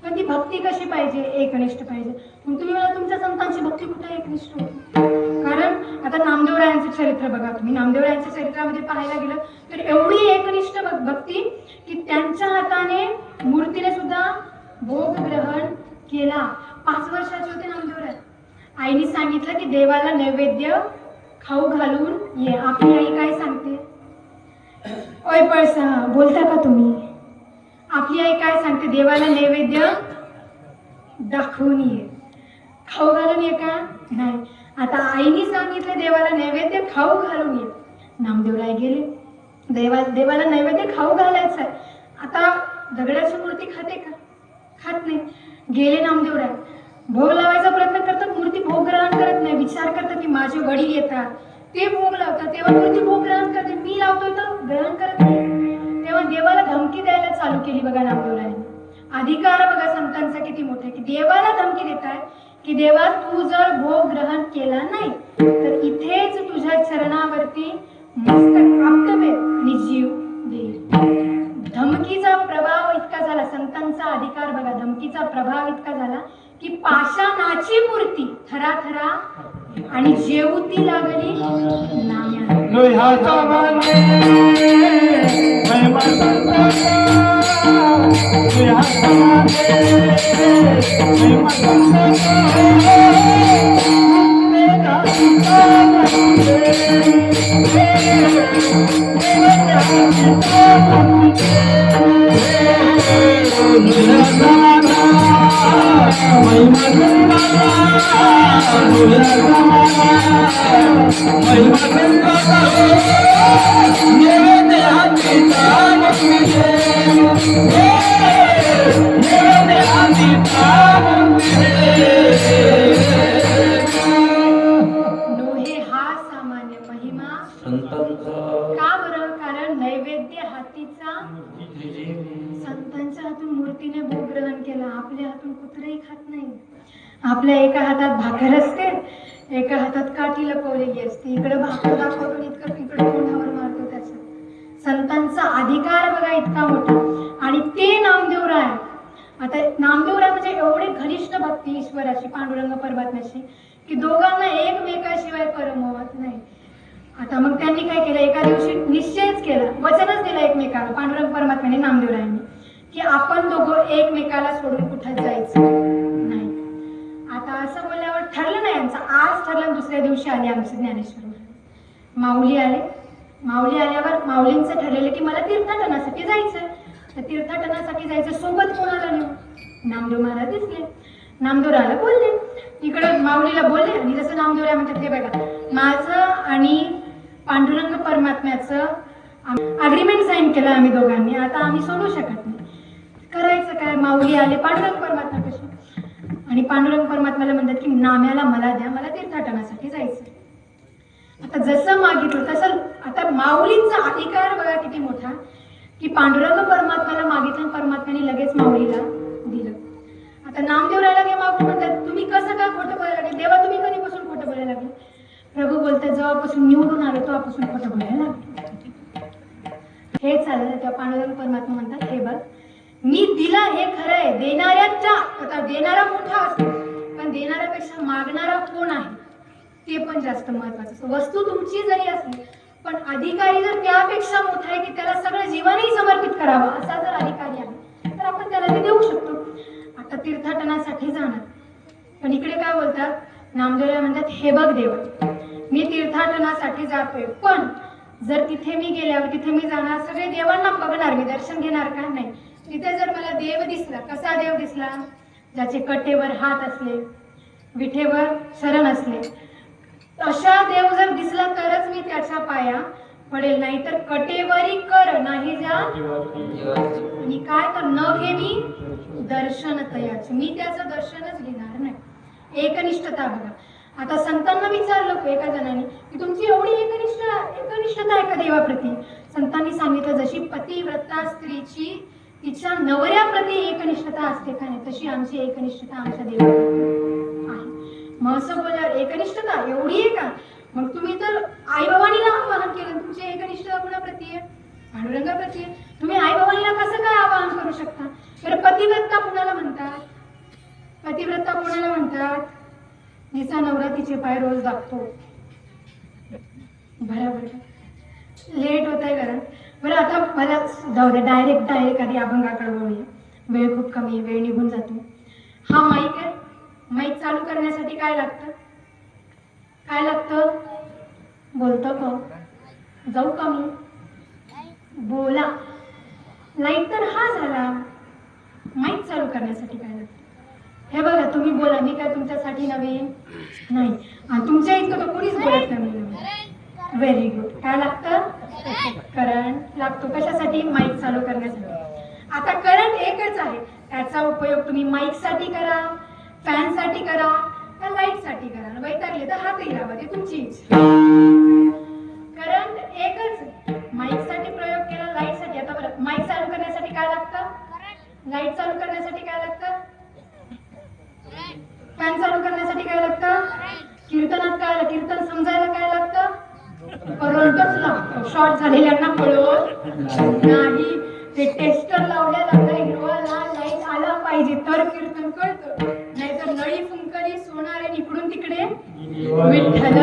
पण ती भक्ती कशी पाहिजे? एकनिष्ठ पाहिजे. मग तुम्ही मला तुमच्या संतांची भक्ती कुठे एकनिष्ठ होती? कारण आता नामदेवरायांचं चरित्र बघा तुम्ही. नामदेवरायांच्या चरित्रामध्ये पाहायला गेलं तर एवढी एकनिष्ठ भक्ती की त्यांच्या हाताने मूर्तीने सुद्धा भोग ग्रहण केला. 5 वर्षाचे होते नामदेवराय. आईने सांगितलं की देवाला नैवेद्य खाऊ घालून ये. आपली आई काय सांगते? ओय पळसा, बोलता का तुम्ही? आपली आई काय सांगते? देवाला नैवेद्य दाखवून ये. खाऊ घालून ये का? नाही. आता आईने सांगितलं देवाला नैवेद्य खाऊ घालून ये. नामदेवराय गेले. देवाला नैवेद्य खाऊ घालायचं आहे. आता दगडाची मूर्ती खाते का? खात नाही. गेले नामदेवराय. भोग लावायचा प्रयत्न करतात, मूर्ती भोग ग्रहण करत नाही. विचार करतात की माझे वडील येतात, ते भोग लावतात, तेव्हा मूर्ती भोग ग्रहण करते. मी लावतोय तर ग्रहण करत नाही. तेव्हा देवाला धमकी द्यायला चालू केली बघा नामदेवरायांनी. अधिकार बघा संतांचा किती मोठा आहे की देवाला धमकी देताय की देवा तू जर भोग ग्रहण केला नाही तर इथेच तुझ्या चरणावरती मस्तक आपटवेल आणि जीव देईल. धमकीचा प्रभाव इतका झाला, संतांचा अधिकार बघा, धमकीचा प्रभाव इतका झाला की पाषाणाची मूर्ती थराथरा आणि जेवती लागली नाम्या. का बरं? कारण नैवेद्य हातीचा संतांच्या हातून मूर्तीने भोग ग्रहण केला. आपल्या हातून कुत्रेही खात नाही. आपल्या एका हातात भाकर असते, एका हातात काठी लपवलेली असते. इकडे भाकर दाखवतो, इतकं तिकडे तोंडावर मारतो. त्याचा संतांचा अधिकार बघा इतका मोठा. आणि ते नामदेवराय, आता नामदेवराय म्हणजे एवढे घनिष्ठ भक्ती ईश्वराची, पांडुरंग परमात्म्याची की दोघांना एकमेकाशिवाय करमवत नाही. आता मग त्यांनी काय केलं? एका दिवशी निश्चयच केला, वचनच दिलं एकमेकाला, पांडुरंग परमात्म्याने नामदेवरायांनी, की आपण दोघं एकमेकाला सोडून कुठं जायचं नाही. आता असं बोलल्यावर ठरलं नाही यांचं. आज ठरलं. दुसऱ्या दिवशी आले आमचे ज्ञानेश्वर माऊली आले. माऊली आल्यावर माऊलींचं ठरलेलं की मला तीर्थाटनासाठी जायचं. तर तीर्थाटनासाठी जायचं, सोबत कोणाला नेऊ? नामदेव महाराज दिसले. नामदेवराला बोलले, इकडे माऊलीला बोलले. आणि जसं नामदेवराय म्हणतात, हे बघा माझं आणि पांडुरंग परमात्म्याचं अग्रीमेंट साईन केलं आम्ही दोघांनी. आता आम्ही सोडू शकत नाही. करायचं काय? माऊली आले, पांडुरंग परमात्मा कशी. आणि पांडुरंग परमात्म्याला म्हणतात की नाम्याला मला द्या, मला तीर्थाटनासाठी जायचं. आता जसं मागितलं तसं. आता माऊलींचा अधिकार बघा किती मोठा की पांडुरंग परमात्म्याला मागितलं, परमात्म्याने लगेच माऊलीला दिलं. आता नामदेवरायला घे मागून म्हणतात, तुम्ही कसं काय खोटं बोलायला लागले? देवा तुम्ही कधीपासून खोटं बोलायला लागले? प्रभू बोलतात, जेव्हापासून निवडून आलो तेव्हापासून खोटं बोलायला लागले. हे चाललं. तेव्हा पांडुरंग परमात्मा म्हणतात, हे बघ मी दिला हे खरं आहे. देणाऱ्याच्या, आता देणारा मोठा असतो पण देणाऱ्यापेक्षा मागणारा कोण आहे ते पण जास्त महत्वाचं. वस्तू तुमची जरी असली पण अधिकारी जर त्यापेक्षा मोठा आहे की त्याला सगळं जीवनही समर्पित करावं असा जर अधिकारी आहे तर आपण त्याला ते देऊ शकतो. आता तीर्थाटनासाठी जाणार, पण इकडे काय बोलतात नामदेवराय म्हणतात, हे बघ देवा मी तीर्थाटनासाठी जातोय, पण जर तिथे मी गेल्यावर तिथे मी जाणार, सगळे देवांना बघणार, मी दर्शन घेणार का? नाही. तिथे जर मला देव दिसला, कसा देव दिसला? ज्याचे कटेवर हात असले, विठेवर शरण असले, अशा देव जर दिसला तरच मी त्याच्या पाया पडेल. नाही तर कटेवरी कर नाही जा आणि काय तर न घे मी दर्शन तयाचे, मी त्याचं दर्शनच घेणार नाही. एकनिष्ठता बघा. आता संतांना विचारलं एका जणांनी की तुमची एवढी एकनिष्ठता आहे का देवाप्रती? संतांनी सांगितलं, जशी पतिव्रता स्त्रीची तिच्या नवऱ्याप्रती एकनिष्ठता असते का नाही, तशी आमची एकनिष्ठता आमच्या देवाप्रती आहे. मग असं बोलल्यावर एकनिष्ठता एवढी आहे का? मग तुम्ही तर आई बाबांनीला आवाहन केलं, तुमची एकनिष्ठता कुणाप्रती आहे? पांडुरंगाप्रती आहे. तुम्ही आई बाबांनीला कसं काय आवाहन करू शकता? तर पतिव्रता कुणाला म्हणतात? पतिव्रता कोणाला म्हणतात? जिचा नवरा तिचे पाय रोज दाबतो. बरोबर. लेट होत आहे कारण. बरं आता मला जाऊ द्या, डायरेक्ट आधी अभंगाकडे वळूया. वेळ खूप कमी आहे, वेळ निघून जातो. हा माईक आहे. माईक चालू करण्यासाठी काय लागतं? काय लागतं? बोलतो का? जाऊ का मी? बोला. लाईट तर हा झाला. माईक चालू करण्यासाठी काय लागतं? हे बघा, तुम्ही बोला, मी काय तुमच्यासाठी नवीन नाही. आणि तुमच्या इतकं तर कोणीच बोलत नाही नवीन. Very good. काय लागतं? करंट लागतो. कशासाठी? माईक चालू करण्यासाठी. आता करंट एकच आहे, त्याचा उपयोग तुम्ही माईक साठी करा, फॅन साठी करा, का लाईट साठी करा. वैतागले तर हातही लावा, ते तुमची इच्छा. करंट एकच. माईक साठी प्रयोग केला, लाईट साठी. आता बरं, माईक चालू करण्यासाठी काय लागतं? लाईट चालू करण्यासाठी काय लागतं? फॅन चालू करण्यासाठी काय लागतं? कीर्तनात काय? कीर्तन समजायला काय लागतं? करंटच लागतो. शॉर्ट झालेल्यांना कळत नाही. ते टेस्टर लावल्या लागतं, हिरवा लाल लाईट आला पाहिजे तर कीर्तन कळतं. नाहीतर नळी फुंकली, सोनारे इकडून तिकडे विठ्ठल.